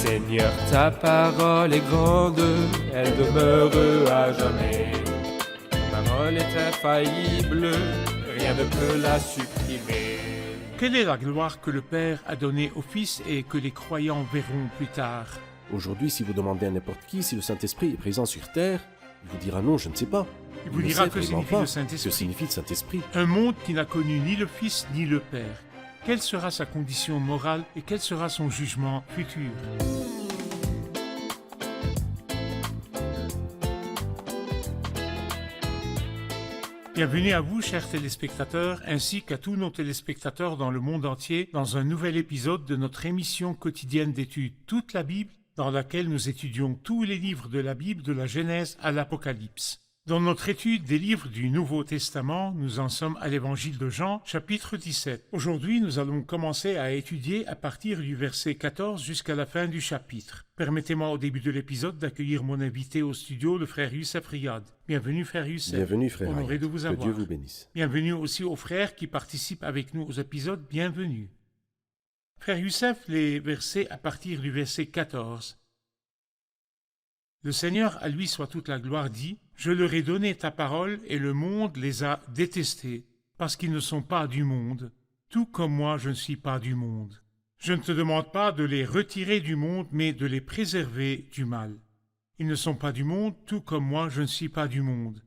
Seigneur, ta parole est grande, elle demeure à jamais. Ta parole est infaillible, rien ne peut la supprimer. Quelle est la gloire que le Père a donnée au Fils et que les croyants verront plus tard? Aujourd'hui, si vous demandez à n'importe qui si le Saint-Esprit est présent sur terre, il vous dira non, je ne sais pas. Il vous ne dira sait que vraiment signifie pas le ce Saint-Esprit. que signifie le Saint-Esprit. Un monde qui n'a connu ni le Fils ni le Père. Quelle sera sa condition morale et quel sera son jugement futur? Bienvenue à vous, chers téléspectateurs, ainsi qu'à tous nos téléspectateurs dans le monde entier, dans un nouvel épisode de notre émission quotidienne d'études Toute la Bible, dans laquelle nous étudions tous les livres de la Bible, de la Genèse à l'Apocalypse. Dans notre étude des livres du Nouveau Testament, nous en sommes à l'Évangile de Jean, chapitre 17. Aujourd'hui, nous allons commencer à étudier à partir du verset 14 jusqu'à la fin du chapitre. Permettez-moi au début de l'épisode d'accueillir mon invité au studio, le frère Youssef Riyad. Bienvenue, frère Youssef. Bienvenue, frère. Honoré de vous avoir. Que Dieu vous bénisse. Bienvenue aussi aux frères qui participent avec nous aux épisodes. Bienvenue. Frère Youssef, les versets à partir du verset 14. Le Seigneur, à lui soit toute la gloire, dit « Je leur ai donné ta parole et le monde les a détestés, parce qu'ils ne sont pas du monde, tout comme moi je ne suis pas du monde. Je ne te demande pas de les retirer du monde, mais de les préserver du mal. Ils ne sont pas du monde, tout comme moi je ne suis pas du monde.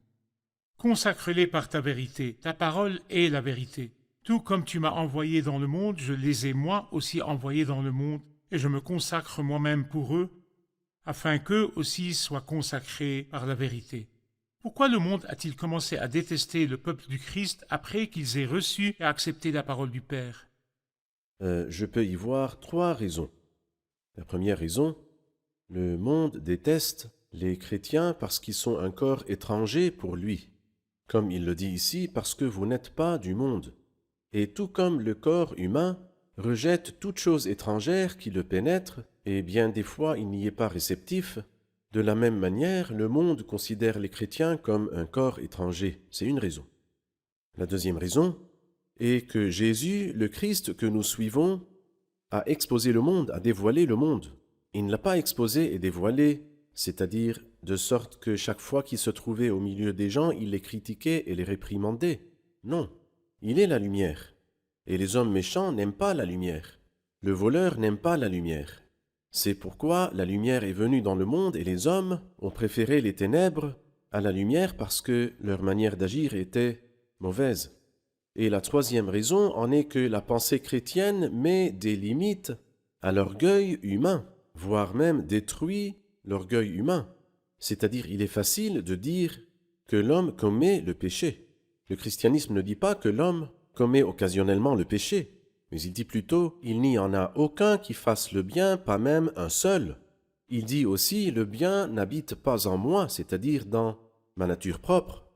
Consacre-les par ta vérité, ta parole est la vérité. Tout comme tu m'as envoyé dans le monde, je les ai moi aussi envoyés dans le monde, et je me consacre moi-même pour eux, afin qu'eux aussi soient consacrés par la vérité. Pourquoi le monde a-t-il commencé à détester le peuple du Christ après qu'ils aient reçu et accepté la parole du Père? Je peux y voir 3 raisons. La première raison, le monde déteste les chrétiens parce qu'ils sont un corps étranger pour lui. Comme il le dit ici, parce que vous n'êtes pas du monde. Et tout comme le corps humain rejette toute chose étrangère qui le pénètre, et bien des fois il n'y est pas réceptif, de la même manière, le monde considère les chrétiens comme un corps étranger. C'est une raison. La deuxième raison est que Jésus, le Christ que nous suivons, a exposé le monde, a dévoilé le monde. Il ne l'a pas exposé et dévoilé, c'est-à-dire de sorte que chaque fois qu'il se trouvait au milieu des gens, il les critiquait et les réprimandait. Non, il est la lumière. Et les hommes méchants n'aiment pas la lumière. Le voleur n'aime pas la lumière. C'est pourquoi la lumière est venue dans le monde et les hommes ont préféré les ténèbres à la lumière parce que leur manière d'agir était mauvaise. Et la troisième raison en est que la pensée chrétienne met des limites à l'orgueil humain, voire même détruit l'orgueil humain. C'est-à-dire, il est facile de dire que l'homme commet le péché. Le christianisme ne dit pas que l'homme commet occasionnellement le péché, mais il dit plutôt « il n'y en a aucun qui fasse le bien, pas même un seul ». Il dit aussi « le bien n'habite pas en moi », c'est-à-dire dans ma nature propre.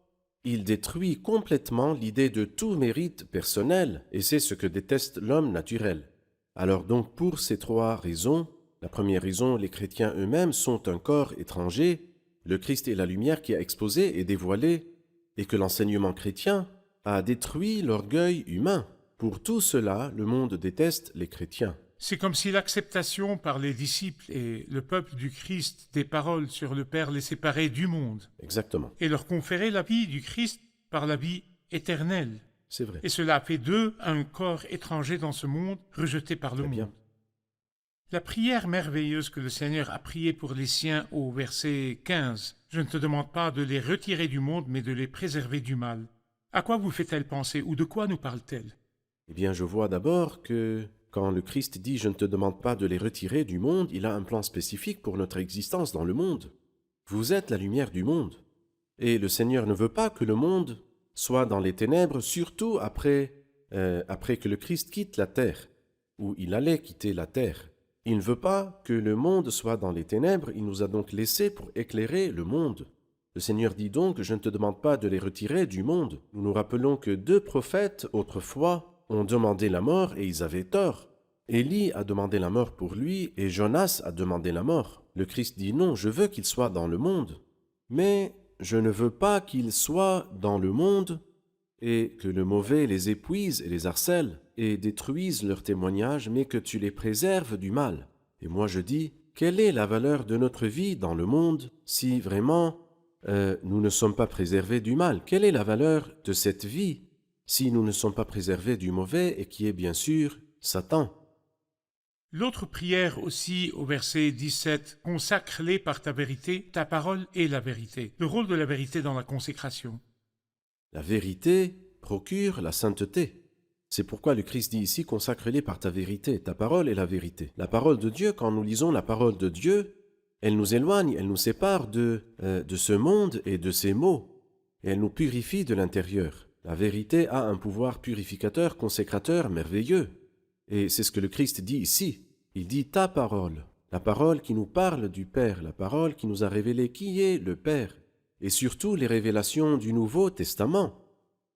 Il détruit complètement l'idée de tout mérite personnel, et c'est ce que déteste l'homme naturel. Alors donc pour ces 3 raisons, la première raison, les chrétiens eux-mêmes sont un corps étranger, le Christ est la lumière qui a exposé et dévoilé, et que l'enseignement chrétien a détruit l'orgueil humain. Pour tout cela, le monde déteste les chrétiens. C'est comme si l'acceptation par les disciples et le peuple du Christ des paroles sur le Père les séparait du monde. Exactement. Et leur conférait la vie du Christ par la vie éternelle. C'est vrai. Et cela fait d'eux un corps étranger dans ce monde, rejeté par le Très bien. monde. La prière merveilleuse que le Seigneur a priée pour les siens au verset 15, « Je ne te demande pas de les retirer du monde, mais de les préserver du mal ». À quoi vous fait-elle penser ou de quoi nous parle-t-elle? Eh bien, je vois d'abord que quand le Christ dit « je ne te demande pas de les retirer du monde », il a un plan spécifique pour notre existence dans le monde. Vous êtes la lumière du monde. Et le Seigneur ne veut pas que le monde soit dans les ténèbres, surtout après que le Christ quitte la terre, ou il allait quitter la terre. Il ne veut pas que le monde soit dans les ténèbres, il nous a donc laissés pour éclairer le monde. Le Seigneur dit donc « je ne te demande pas de les retirer du monde ». Nous nous rappelons que 2 prophètes, autrefois, ont demandé la mort et ils avaient tort. Élie a demandé la mort pour lui et Jonas a demandé la mort. Le Christ dit non, je veux qu'il soit dans le monde, mais je ne veux pas qu'il soit dans le monde et que le mauvais les épuise et les harcèle et détruise leur témoignage, mais que tu les préserves du mal. Et moi je dis, quelle est la valeur de notre vie dans le monde si vraiment nous ne sommes pas préservés du mal? Quelle est la valeur de cette vie si nous ne sommes pas préservés du mauvais et qui est bien sûr Satan? L'autre prière aussi au verset 17, « Consacre-les par ta vérité, ta parole est la vérité ». Le rôle de la vérité dans la consécration. La vérité procure la sainteté. C'est pourquoi le Christ dit ici, consacre-les par ta vérité, ta parole est la vérité. La parole de Dieu, quand nous lisons la parole de Dieu, elle nous éloigne, elle nous sépare de ce monde et de ses maux, et elle nous purifie de l'intérieur. La vérité a un pouvoir purificateur, consécrateur, merveilleux. Et c'est ce que le Christ dit ici. Il dit ta parole, la parole qui nous parle du Père, la parole qui nous a révélé qui est le Père, et surtout les révélations du Nouveau Testament.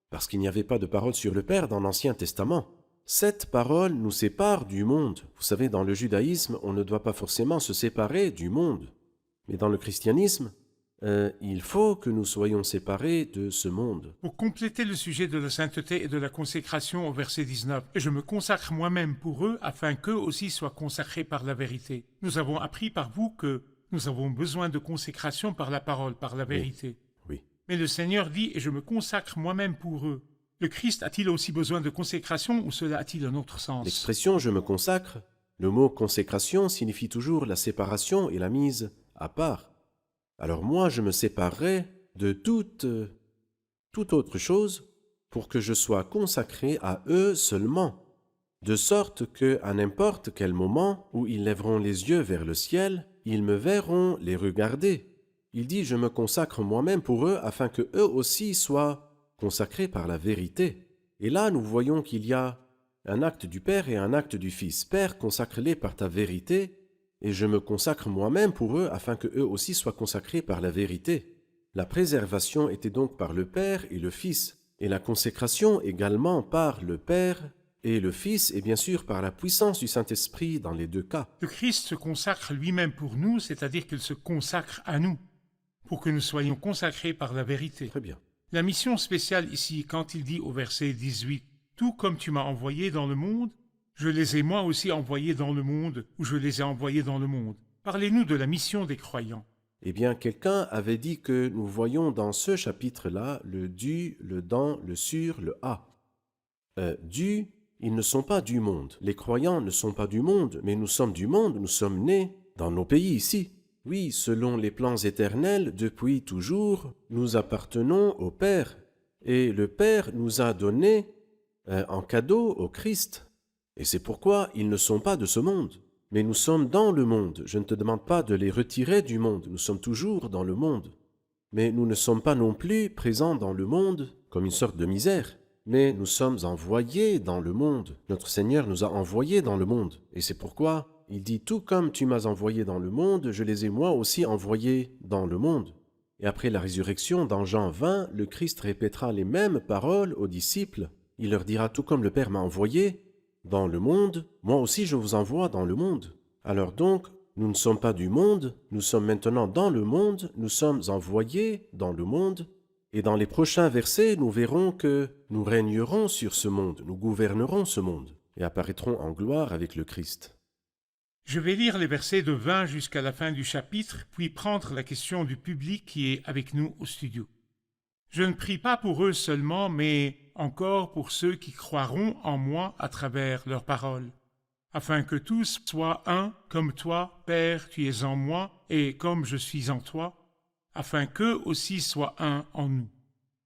Parce qu'il n'y avait pas de parole sur le Père dans l'Ancien Testament. Cette parole nous sépare du monde. Vous savez, dans le judaïsme, on ne doit pas forcément se séparer du monde. Mais dans le christianisme, il faut que nous soyons séparés de ce monde. Pour compléter le sujet de la sainteté et de la consécration au verset 19, « Et je me consacre moi-même pour eux, afin qu'eux aussi soient consacrés par la vérité. » Nous avons appris par vous que nous avons besoin de consécration par la parole, par la vérité. Oui. Mais le Seigneur dit « Et je me consacre moi-même pour eux ». Le Christ a-t-il aussi besoin de consécration ou cela a-t-il un autre sens? L'expression « je me consacre », le mot « consécration » signifie toujours la séparation et la mise à part. Alors moi, je me séparerai de toute autre chose pour que je sois consacré à eux seulement, de sorte que, à n'importe quel moment où ils lèveront les yeux vers le ciel, ils me verront les regarder. Il dit « je me consacre moi-même pour eux afin que eux aussi soient consacrés par la vérité ». Et là, nous voyons qu'il y a un acte du Père et un acte du Fils. « Père, consacre-les par ta vérité ». Et je me consacre moi-même pour eux afin que eux aussi soient consacrés par la vérité. La préservation était donc par le Père et le Fils, et la consécration également par le Père et le Fils, et bien sûr par la puissance du Saint-Esprit dans les deux cas. Le Christ se consacre lui-même pour nous, c'est-à-dire qu'il se consacre à nous, pour que nous soyons consacrés par la vérité. Très bien. La mission spéciale ici, quand il dit au verset 18, « Tout comme tu m'as envoyé dans le monde, je les ai moi aussi envoyés dans le monde, ou je les ai envoyés dans le monde. » Parlez-nous de la mission des croyants. Eh bien, quelqu'un avait dit que nous voyons dans ce chapitre-là le du, le dans, le sur, le à. Du, ils ne sont pas du monde. Les croyants ne sont pas du monde, mais nous sommes du monde, nous sommes nés dans nos pays ici. Oui, selon les plans éternels, depuis toujours, nous appartenons au Père. Et le Père nous a donné en cadeau au Christ. Et c'est pourquoi ils ne sont pas de ce monde. Mais nous sommes dans le monde. Je ne te demande pas de les retirer du monde. Nous sommes toujours dans le monde. Mais nous ne sommes pas non plus présents dans le monde comme une sorte de misère. Mais nous sommes envoyés dans le monde. Notre Seigneur nous a envoyés dans le monde. Et c'est pourquoi il dit « Tout comme tu m'as envoyé dans le monde, je les ai moi aussi envoyés dans le monde. » Et après la résurrection, dans Jean 20, le Christ répétera les mêmes paroles aux disciples. Il leur dira « Tout comme le Père m'a envoyé dans le monde, moi aussi je vous envoie dans le monde. » Alors donc, nous ne sommes pas du monde, nous sommes maintenant dans le monde, nous sommes envoyés dans le monde, et dans les prochains versets, nous verrons que nous régnerons sur ce monde, nous gouvernerons ce monde, et apparaîtrons en gloire avec le Christ. Je vais lire les versets de 20 jusqu'à la fin du chapitre, puis prendre la question du public qui est avec nous au studio. Je ne prie pas pour eux seulement, mais encore pour ceux qui croiront en moi à travers leurs paroles, afin que tous soient un, comme toi, Père, tu es en moi, et comme je suis en toi, afin qu'eux aussi soient un en nous,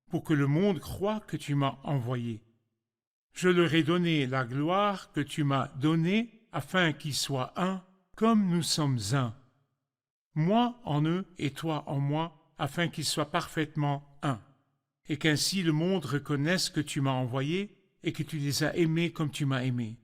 pour que le monde croie que tu m'as envoyé. Je leur ai donné la gloire que tu m'as donnée, afin qu'ils soient un, comme nous sommes un. Moi en eux et toi en moi, afin qu'ils soient parfaitement un. Et qu'ainsi le monde reconnaisse que tu m'as envoyé et que tu les as aimés comme tu m'as aimé.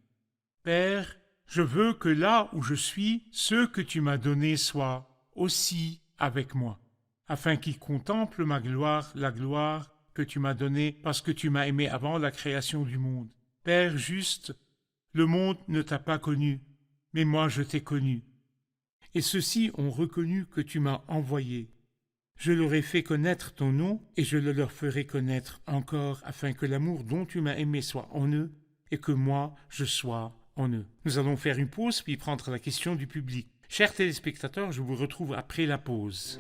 Père, je veux que là où je suis, ceux que tu m'as donnés soient aussi avec moi, afin qu'ils contemplent ma gloire, la gloire que tu m'as donnée parce que tu m'as aimé avant la création du monde. Père juste, le monde ne t'a pas connu, mais moi je t'ai connu. Et ceux-ci ont reconnu que tu m'as envoyé. Je leur ai fait connaître ton nom, et je le leur ferai connaître encore, afin que l'amour dont tu m'as aimé soit en eux, et que moi, je sois en eux. Nous allons faire une pause, puis prendre la question du public. Chers téléspectateurs, je vous retrouve après la pause.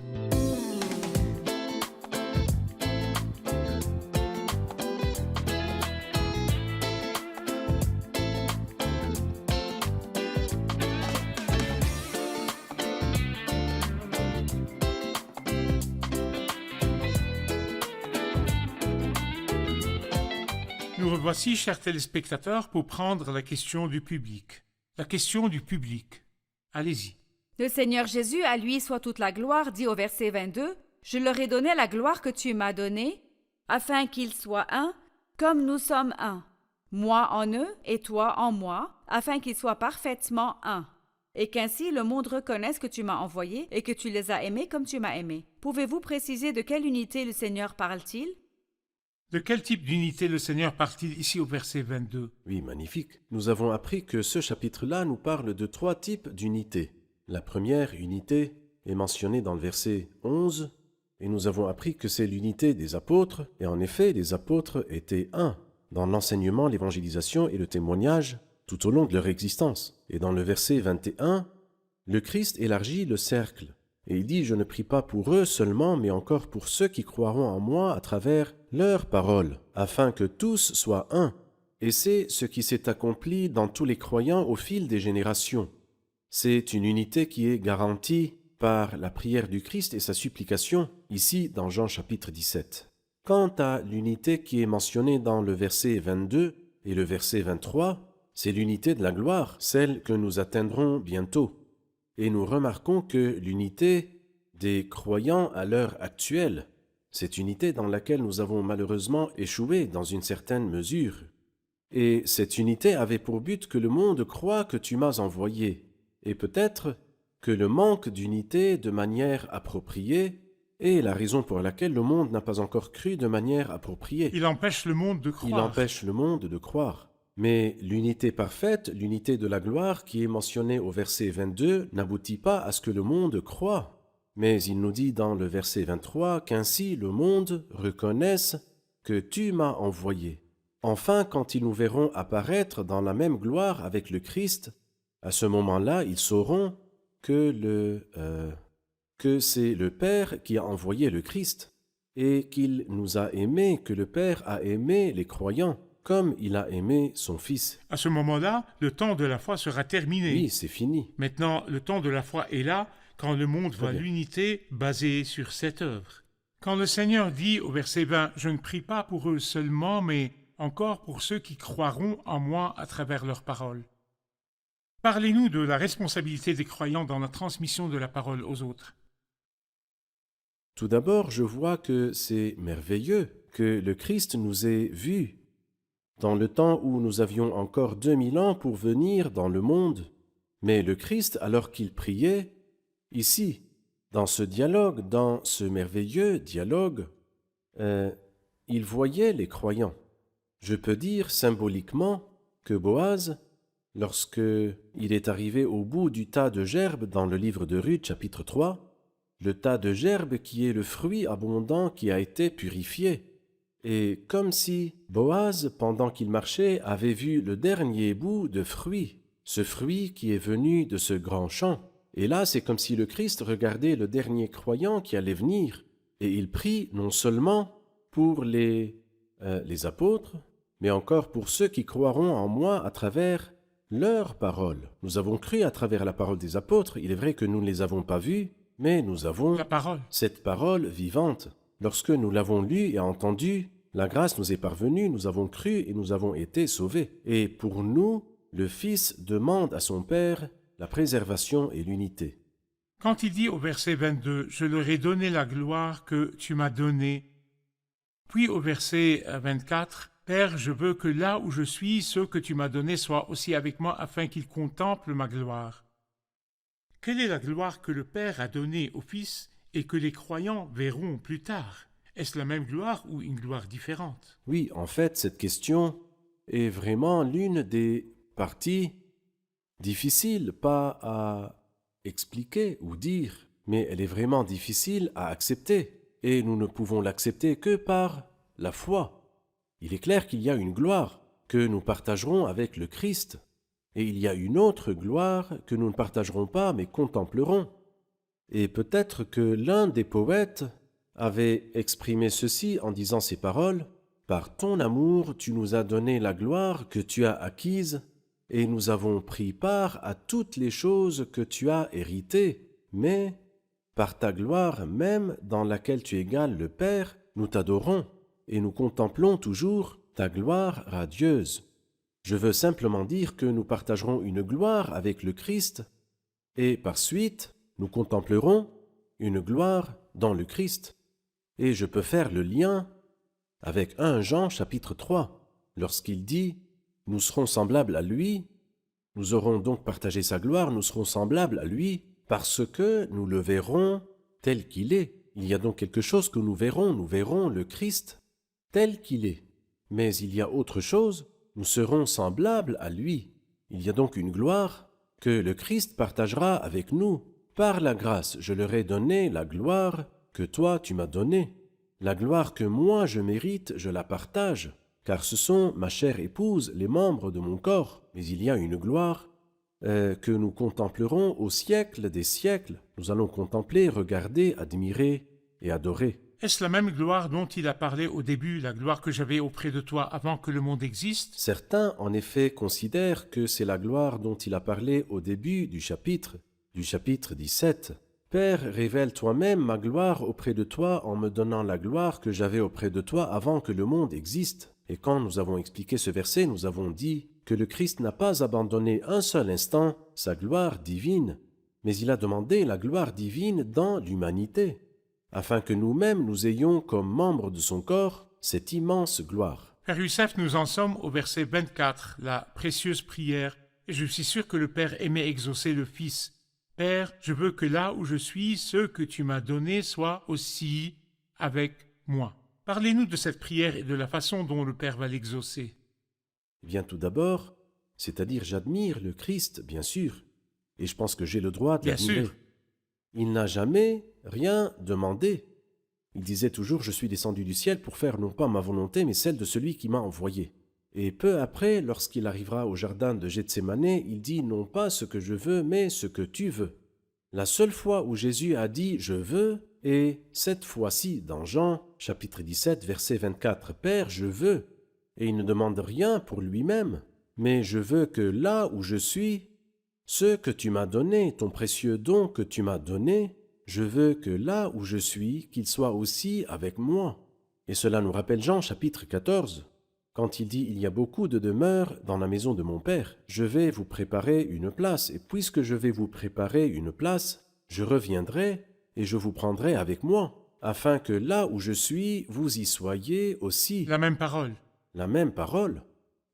Nous revoici, chers téléspectateurs, pour prendre la question du public. La question du public. Allez-y. Le Seigneur Jésus, à lui soit toute la gloire, dit au verset 22, « Je leur ai donné la gloire que tu m'as donnée, afin qu'ils soient un, comme nous sommes un, moi en eux et toi en moi, afin qu'ils soient parfaitement un, et qu'ainsi le monde reconnaisse que tu m'as envoyé et que tu les as aimés comme tu m'as aimé. » Pouvez-vous préciser de quelle unité le Seigneur parle-t-il? De quel type d'unité le Seigneur parle-t-il ici au verset 22? Oui, magnifique. Nous avons appris que ce chapitre-là nous parle de 3 types d'unités. La première unité est mentionnée dans le verset 11, et nous avons appris que c'est l'unité des apôtres, et en effet, les apôtres étaient un dans l'enseignement, l'évangélisation et le témoignage tout au long de leur existence. Et dans le verset 21, le Christ élargit le cercle, et il dit « Je ne prie pas pour eux seulement, mais encore pour ceux qui croiront en moi à travers leur parole, afin que tous soient un. » Et c'est ce qui s'est accompli dans tous les croyants au fil des générations. C'est une unité qui est garantie par la prière du Christ et sa supplication, ici dans Jean chapitre 17. Quant à l'unité qui est mentionnée dans le verset 22 et le verset 23, c'est l'unité de la gloire, celle que nous atteindrons bientôt. Et nous remarquons que l'unité des croyants à l'heure actuelle, cette unité dans laquelle nous avons malheureusement échoué dans une certaine mesure. Et cette unité avait pour but que le monde croie que tu m'as envoyé, et peut-être que le manque d'unité de manière appropriée est la raison pour laquelle le monde n'a pas encore cru de manière appropriée. Il empêche le monde de croire. Il empêche le monde de croire. Mais l'unité parfaite, l'unité de la gloire qui est mentionnée au verset 22 n'aboutit pas à ce que le monde croie. Mais il nous dit dans le verset 23 qu'ainsi le monde reconnaisse que tu m'as envoyé. Enfin, quand ils nous verront apparaître dans la même gloire avec le Christ, à ce moment-là, ils sauront que c'est le Père qui a envoyé le Christ et qu'il nous a aimés, que le Père a aimé les croyants comme il a aimé son Fils. À ce moment-là, le temps de la foi sera terminé. Oui, c'est fini. Maintenant, le temps de la foi est là quand le monde voit bien. l'unité basée sur cette œuvre. Quand le Seigneur dit au verset 20 « Je ne prie pas pour eux seulement, mais encore pour ceux qui croiront en moi à travers leurs paroles. » Parlez-nous de la responsabilité des croyants dans la transmission de la parole aux autres. Tout d'abord, je vois que c'est merveilleux que le Christ nous ait vus dans le temps où nous avions encore 2000 ans pour venir dans le monde. Mais le Christ, alors qu'il priait, ici, dans ce dialogue, dans ce merveilleux dialogue, il voyait les croyants. Je peux dire symboliquement que Boaz, lorsque il est arrivé au bout du tas de gerbes dans le livre de Ruth, chapitre 3, le tas de gerbes qui est le fruit abondant qui a été purifié, et comme si Boaz, pendant qu'il marchait, avait vu le dernier bout de fruit, ce fruit qui est venu de ce grand champ. Et là, c'est comme si le Christ regardait le dernier croyant qui allait venir, et il prie non seulement pour les apôtres, mais encore pour ceux qui croiront en moi à travers leurs paroles. Nous avons cru à travers la parole des apôtres. Il est vrai que nous ne les avons pas vus, mais nous avons La parole. cette parole vivante. Lorsque nous l'avons lue et entendue, la grâce nous est parvenue, nous avons cru et nous avons été sauvés. Et pour nous, le Fils demande à son Père la préservation et l'unité. Quand il dit au verset 22 « Je leur ai donné la gloire que tu m'as donnée », puis au verset 24 « Père, je veux que là où je suis, ceux que tu m'as donnés soient aussi avec moi afin qu'ils contemplent ma gloire. » Quelle est la gloire que le Père a donnée au Fils et que les croyants verront plus tard? Est-ce la même gloire ou une gloire différente? Oui, en fait, cette question est vraiment l'une des parties difficiles, pas à expliquer ou dire, mais elle est vraiment difficile à accepter. Et nous ne pouvons l'accepter que par la foi. Il est clair qu'il y a une gloire que nous partagerons avec le Christ. Et il y a une autre gloire que nous ne partagerons pas, mais contemplerons. Et peut-être que l'un des poètes avait exprimé ceci en disant ces paroles: « Par ton amour, tu nous as donné la gloire que tu as acquise, et nous avons pris part à toutes les choses que tu as héritées, mais par ta gloire même dans laquelle tu égales le Père, nous t'adorons, et nous contemplons toujours ta gloire radieuse. » Je veux simplement dire que nous partagerons une gloire avec le Christ, et par suite, nous contemplerons une gloire dans le Christ. Et je peux faire le lien avec 1 Jean chapitre 3, lorsqu'il dit « Nous serons semblables à lui, nous aurons donc partagé sa gloire, nous serons semblables à lui, parce que nous le verrons tel qu'il est. » Il y a donc quelque chose que nous verrons le Christ tel qu'il est. Mais il y a autre chose, nous serons semblables à lui. Il y a donc une gloire que le Christ partagera avec nous. Par la grâce, je leur ai donné la gloire que toi tu m'as donnée. La gloire que moi je mérite, je la partage, car ce sont ma chère épouse, les membres de mon corps. Mais il y a une gloire que nous contemplerons au siècle des siècles. Nous allons contempler, regarder, admirer et adorer. Est-ce la même gloire dont il a parlé au début, la gloire que j'avais auprès de toi avant que le monde existe? Certains, en effet, considèrent que c'est la gloire dont il a parlé au début du chapitre 17. « Père, révèle toi-même ma gloire auprès de toi en me donnant la gloire que j'avais auprès de toi avant que le monde existe. » Et quand nous avons expliqué ce verset, nous avons dit que le Christ n'a pas abandonné un seul instant sa gloire divine, mais il a demandé la gloire divine dans l'humanité, afin que nous-mêmes nous ayons comme membres de son corps cette immense gloire. Père Youssef, nous en sommes au verset 24, la précieuse prière, et je suis sûr que le Père aimait exaucer le Fils. « Père, je veux que là où je suis, ceux que tu m'as donnés soient aussi avec moi. » Parlez-nous de cette prière et de la façon dont le Père va l'exaucer. Eh bien, tout d'abord, c'est-à-dire j'admire le Christ, bien sûr, et je pense que j'ai le droit de l'admirer. Bien sûr. Il n'a jamais rien demandé. Il disait toujours « Je suis descendu du ciel pour faire non pas ma volonté, mais celle de celui qui m'a envoyé. » Et peu après, lorsqu'il arrivera au jardin de Gethsémane, il dit « Non pas ce que je veux, mais ce que tu veux. » La seule fois où Jésus a dit « Je veux » est cette fois-ci dans Jean, chapitre 17, verset 24. « Père, je veux. » Et il ne demande rien pour lui-même, mais je veux que là où je suis, ce que tu m'as donné, ton précieux don que tu m'as donné, je veux que là où je suis, qu'il soit aussi avec moi. Et cela nous rappelle Jean chapitre 14, quand il dit « Il y a beaucoup de demeures dans la maison de mon Père. Je vais vous préparer une place, et puisque je vais vous préparer une place, je reviendrai et je vous prendrai avec moi, afin que là où je suis, vous y soyez aussi. » La même parole. La même parole.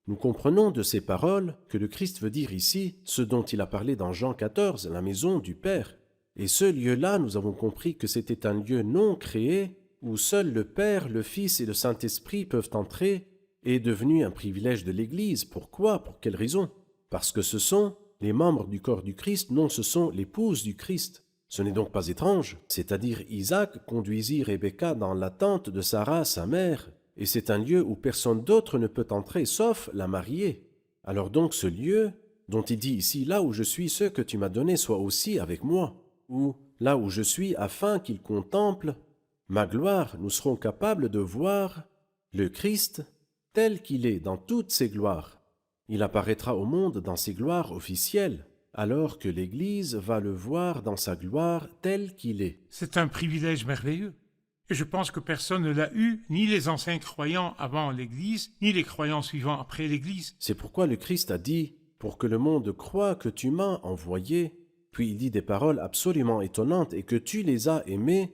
Nous comprenons de ces paroles que le Christ veut dire ici ce dont il a parlé dans Jean 14, la maison du Père. Et ce lieu-là, nous avons compris que c'était un lieu non créé où seul le Père, le Fils et le Saint-Esprit peuvent entrer, est devenu un privilège de l'Église. Pourquoi? Pour quelle raison? Parce que ce sont les membres du corps du Christ, non, ce sont l'épouse du Christ. Ce n'est donc pas étrange, c'est-à-dire Isaac conduisit Rebecca dans la tente de Sarah, sa mère, et c'est un lieu où personne d'autre ne peut entrer sauf la mariée. Alors donc ce lieu, dont il dit ici « Là où je suis, ce que tu m'as donné soit aussi avec moi », ou « Là où je suis, afin qu'il contemple ma gloire », nous serons capables de voir le Christ tel qu'il est dans toutes ses gloires. Il apparaîtra au monde dans ses gloires officielles, alors que l'Église va le voir dans sa gloire tel qu'il est. C'est un privilège merveilleux. Et je pense que personne ne l'a eu, ni les anciens croyants avant l'Église, ni les croyants suivants après l'Église. C'est pourquoi le Christ a dit « Pour que le monde croie que tu m'as envoyé », puis il dit des paroles absolument étonnantes et que tu les as aimés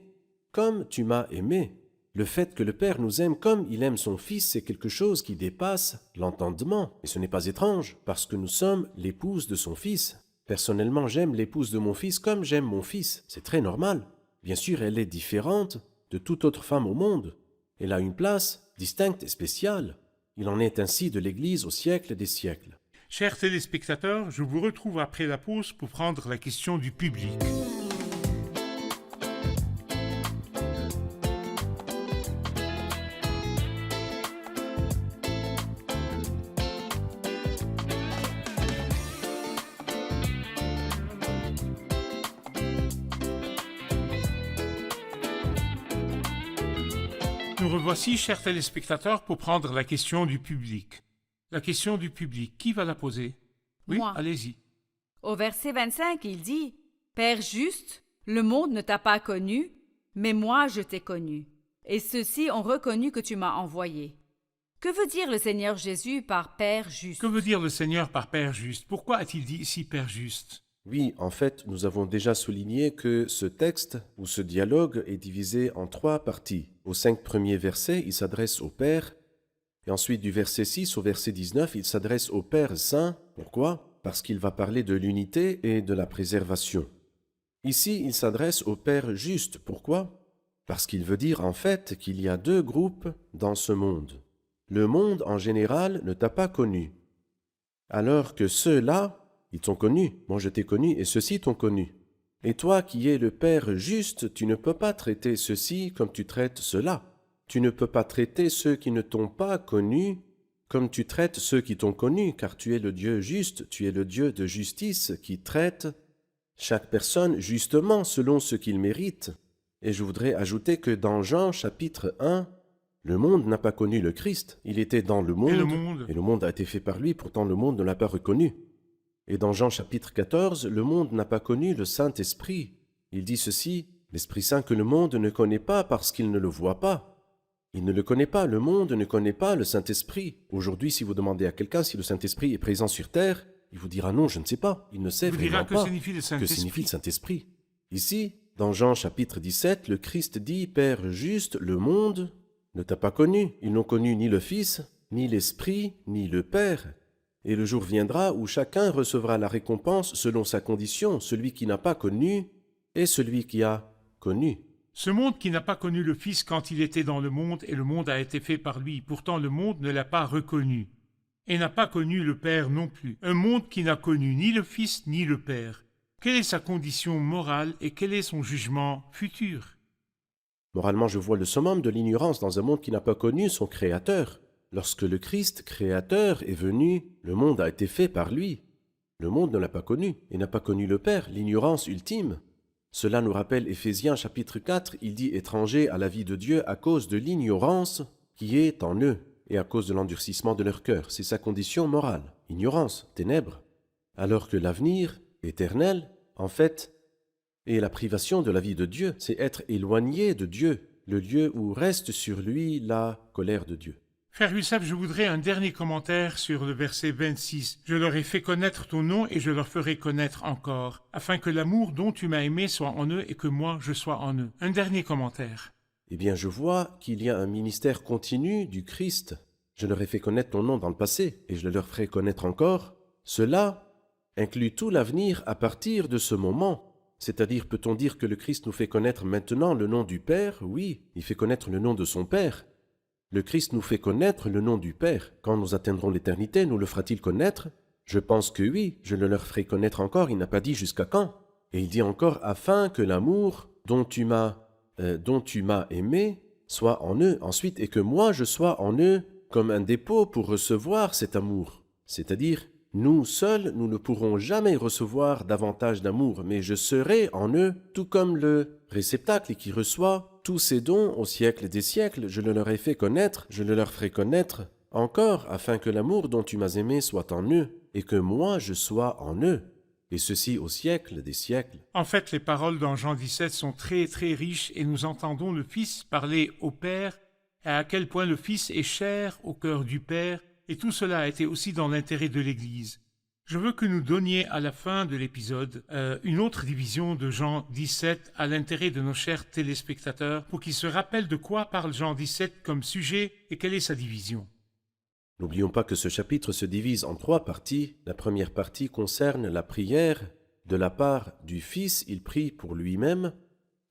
comme tu m'as aimé. Le fait que le Père nous aime comme il aime son Fils, c'est quelque chose qui dépasse l'entendement. Et ce n'est pas étrange, parce que nous sommes l'épouse de son Fils. Personnellement, j'aime l'épouse de mon Fils comme j'aime mon Fils. C'est très normal. Bien sûr, elle est différente de toute autre femme au monde. Elle a une place distincte et spéciale. Il en est ainsi de l'Église au siècle des siècles. Chers téléspectateurs, je vous retrouve après la pause pour prendre la question du public. Nous revoici, chers téléspectateurs, pour prendre la question du public. La question du public, qui va la poser? Oui, Moi. allez-y. Au verset 25, il dit « Père juste, le monde ne t'a pas connu, mais moi je t'ai connu. Et ceux-ci ont reconnu que tu m'as envoyé. » Que veut dire le Seigneur Jésus par Père juste? Que veut dire le Seigneur par Père juste? Pourquoi a-t-il dit ici Père juste? Oui, en fait, nous avons déjà souligné que ce texte ou ce dialogue est divisé en 3 parties. Aux 5 premiers versets, il s'adresse au Père, et ensuite du verset 6 au verset 19, il s'adresse au Père Saint. Pourquoi? Parce qu'il va parler de l'unité et de la préservation. Ici, il s'adresse au Père juste. Pourquoi? Parce qu'il veut dire en fait qu'il y a 2 groupes dans ce monde. Le monde en général ne t'a pas connu, alors que ceux-là, ils t'ont connu. Moi, je t'ai connu et ceux-ci t'ont connu. Et toi qui es le Père juste, tu ne peux pas traiter ceux-ci comme tu traites ceux-là. Tu ne peux pas traiter ceux qui ne t'ont pas connu comme tu traites ceux qui t'ont connu, car tu es le Dieu juste, tu es le Dieu de justice qui traite chaque personne justement selon ce qu'il mérite. Et je voudrais ajouter que dans Jean chapitre 1, le monde n'a pas connu le Christ. Il était dans le monde, et le monde a été fait par lui, pourtant le monde ne l'a pas reconnu. Et dans Jean chapitre 14, le monde n'a pas connu le Saint-Esprit. Il dit ceci, l'Esprit Saint que le monde ne connaît pas parce qu'il ne le voit pas. Il ne le connaît pas, le monde ne connaît pas le Saint-Esprit. Aujourd'hui, si vous demandez à quelqu'un si le Saint-Esprit est présent sur terre, il vous dira non, je ne sais pas. Il ne sait vraiment pas que signifie le Saint-Esprit. Ici, dans Jean chapitre 17, le Christ dit, Père juste, le monde ne t'a pas connu. Ils n'ont connu ni le Fils, ni l'Esprit, ni le Père. Et le jour viendra où chacun recevra la récompense selon sa condition, celui qui n'a pas connu et celui qui a connu. Ce monde qui n'a pas connu le Fils quand il était dans le monde et le monde a été fait par lui, pourtant le monde ne l'a pas reconnu. Et n'a pas connu le Père non plus. Un monde qui n'a connu ni le Fils ni le Père. Quelle est sa condition morale et quel est son jugement futur? Moralement, je vois le summum de l'ignorance dans un monde qui n'a pas connu son Créateur. Lorsque le Christ créateur est venu, le monde a été fait par lui. Le monde ne l'a pas connu et n'a pas connu le Père, l'ignorance ultime. Cela nous rappelle Éphésiens chapitre 4, il dit étrangers à la vie de Dieu à cause de l'ignorance qui est en eux et à cause de l'endurcissement de leur cœur. C'est sa condition morale, ignorance, ténèbres. Alors que l'avenir éternel, en fait, est la privation de la vie de Dieu, c'est être éloigné de Dieu, le lieu où reste sur lui la colère de Dieu. Frère Youssef, je voudrais un dernier commentaire sur le verset 26. « Je leur ai fait connaître ton nom et je leur ferai connaître encore, afin que l'amour dont tu m'as aimé soit en eux et que moi je sois en eux. » Un dernier commentaire. Eh bien, je vois qu'il y a un ministère continu du Christ. Je leur ai fait connaître ton nom dans le passé et je le leur ferai connaître encore. Cela inclut tout l'avenir à partir de ce moment. C'est-à-dire, peut-on dire que le Christ nous fait connaître maintenant le nom du Père? Oui, il fait connaître le nom de son Père. Le Christ nous fait connaître le nom du Père. Quand nous atteindrons l'éternité, nous le fera-t-il connaître? Je pense que oui, je le leur ferai connaître encore, il n'a pas dit jusqu'à quand. Et il dit encore, afin que l'amour dont tu m'as aimé soit en eux, ensuite, et que moi je sois en eux comme un dépôt pour recevoir cet amour. C'est-à-dire, nous seuls, nous ne pourrons jamais recevoir davantage d'amour, mais je serai en eux, tout comme le réceptacle qui reçoit tous ces dons au siècle des siècles. Je le leur ai fait connaître, je le leur ferai connaître encore, afin que l'amour dont tu m'as aimé soit en eux, et que moi je sois en eux, et ceci au siècle des siècles. En fait, les paroles dans Jean 17 sont très très riches et nous entendons le Fils parler au Père et à quel point le Fils est cher au cœur du Père, et tout cela a été aussi dans l'intérêt de l'Église. Je veux que nous donniez à la fin de l'épisode une autre division de Jean 17 à l'intérêt de nos chers téléspectateurs pour qu'ils se rappellent de quoi parle Jean 17 comme sujet et quelle est sa division. N'oublions pas que ce chapitre se divise en 3 parties. La première partie concerne la prière. De la part du Fils, il prie pour lui-même.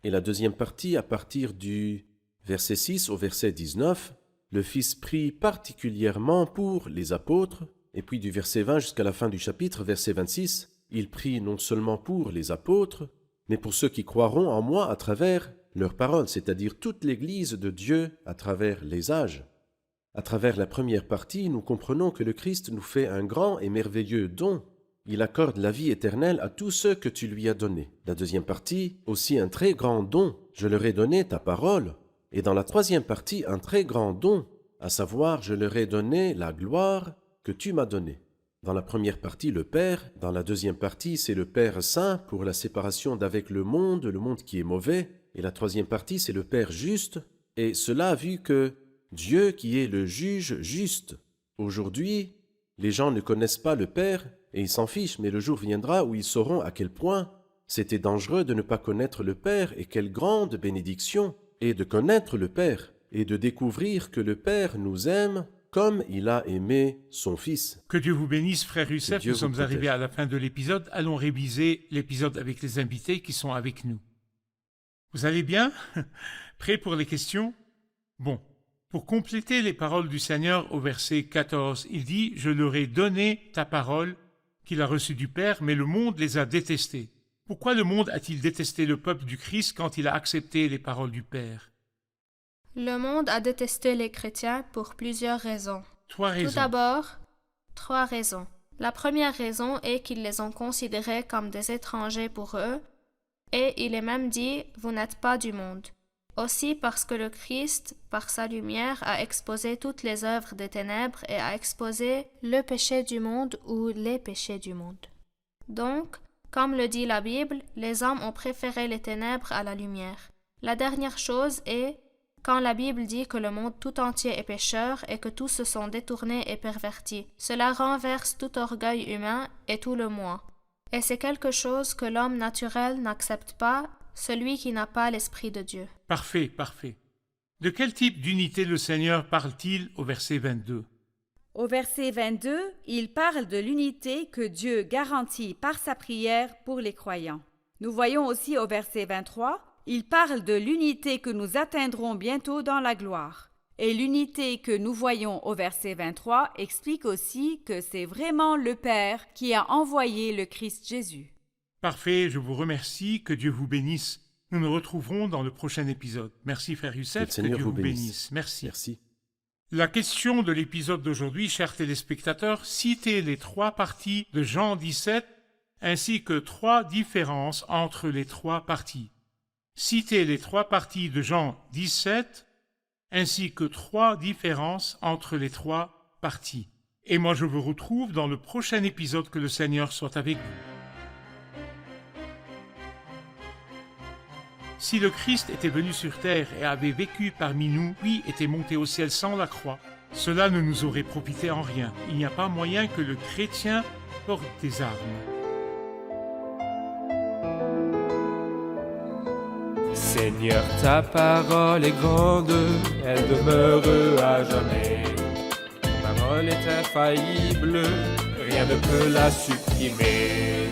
Et la deuxième partie, à partir du verset 6 au verset 19, le Fils prie particulièrement pour les apôtres. Et puis du verset 20 jusqu'à la fin du chapitre, verset 26, il prie non seulement pour les apôtres, mais pour ceux qui croiront en moi à travers leurs paroles, c'est-à-dire toute l'Église de Dieu à travers les âges. À travers la première partie, nous comprenons que le Christ nous fait un grand et merveilleux don. Il accorde la vie éternelle à tous ceux que tu lui as donnés. La deuxième partie, aussi un très grand don. Je leur ai donné ta parole. Et dans la troisième partie, un très grand don, à savoir, je leur ai donné la gloire que tu m'as donnée. Dans la première partie, le Père. Dans la deuxième partie, c'est le Père saint pour la séparation d'avec le monde qui est mauvais. Et la troisième partie, c'est le Père juste. Et cela vu que Dieu qui est le juge juste. Aujourd'hui, les gens ne connaissent pas le Père et ils s'en fichent, mais le jour viendra où ils sauront à quel point c'était dangereux de ne pas connaître le Père et quelle grande bénédiction est de connaître le Père et de découvrir que le Père nous aime comme il a aimé son Fils. Que Dieu vous bénisse, frère Youssef. Dieu Nous vous sommes protège. arrivés à la fin de l'épisode. Allons réviser l'épisode avec les invités qui sont avec nous. Vous allez bien? Prêts pour les questions? Bon, pour compléter les paroles du Seigneur au verset 14, il dit « Je leur ai donné ta parole qu'il a reçue du Père, mais le monde les a détestés. » Pourquoi le monde a-t-il détesté le peuple du Christ quand il a accepté les paroles du Père? Le monde a détesté les chrétiens pour plusieurs raisons. Trois raisons. Tout d'abord, 3 raisons. La première raison est qu'ils les ont considérés comme des étrangers pour eux, et il est même dit « Vous n'êtes pas du monde ». Aussi parce que le Christ, par sa lumière, a exposé toutes les œuvres des ténèbres et a exposé le péché du monde ou les péchés du monde. Donc, comme le dit la Bible, les hommes ont préféré les ténèbres à la lumière. La dernière chose est quand la Bible dit que le monde tout entier est pécheur et que tous se sont détournés et pervertis. Cela renverse tout orgueil humain et tout le moi. Et c'est quelque chose que l'homme naturel n'accepte pas, celui qui n'a pas l'Esprit de Dieu. Parfait, parfait. De quel type d'unité le Seigneur parle-t-il au verset 22? Au verset 22, il parle de l'unité que Dieu garantit par sa prière pour les croyants. Nous voyons aussi au verset 23, il parle de l'unité que nous atteindrons bientôt dans la gloire. Et l'unité que nous voyons au verset 23 explique aussi que c'est vraiment le Père qui a envoyé le Christ Jésus. Parfait, je vous remercie, que Dieu vous bénisse. Nous nous retrouverons dans le prochain épisode. Merci, frère Que Youssef, le que Seigneur Dieu vous vous bénisse. Merci. Merci. La question de l'épisode d'aujourd'hui, chers téléspectateurs, citez les 3 parties de Jean 17 ainsi que 3 différences entre les 3 parties. Citez les 3 parties de Jean 17 ainsi que 3 différences entre les 3 parties. Et moi, je vous retrouve dans le prochain épisode. Que le Seigneur soit avec vous. Si le Christ était venu sur terre et avait vécu parmi nous, puis était monté au ciel sans la croix, cela ne nous aurait profité en rien. Il n'y a pas moyen que le chrétien porte des armes. Seigneur, ta parole est grande, elle demeure à jamais. Ta parole est infaillible, rien ne peut la supprimer.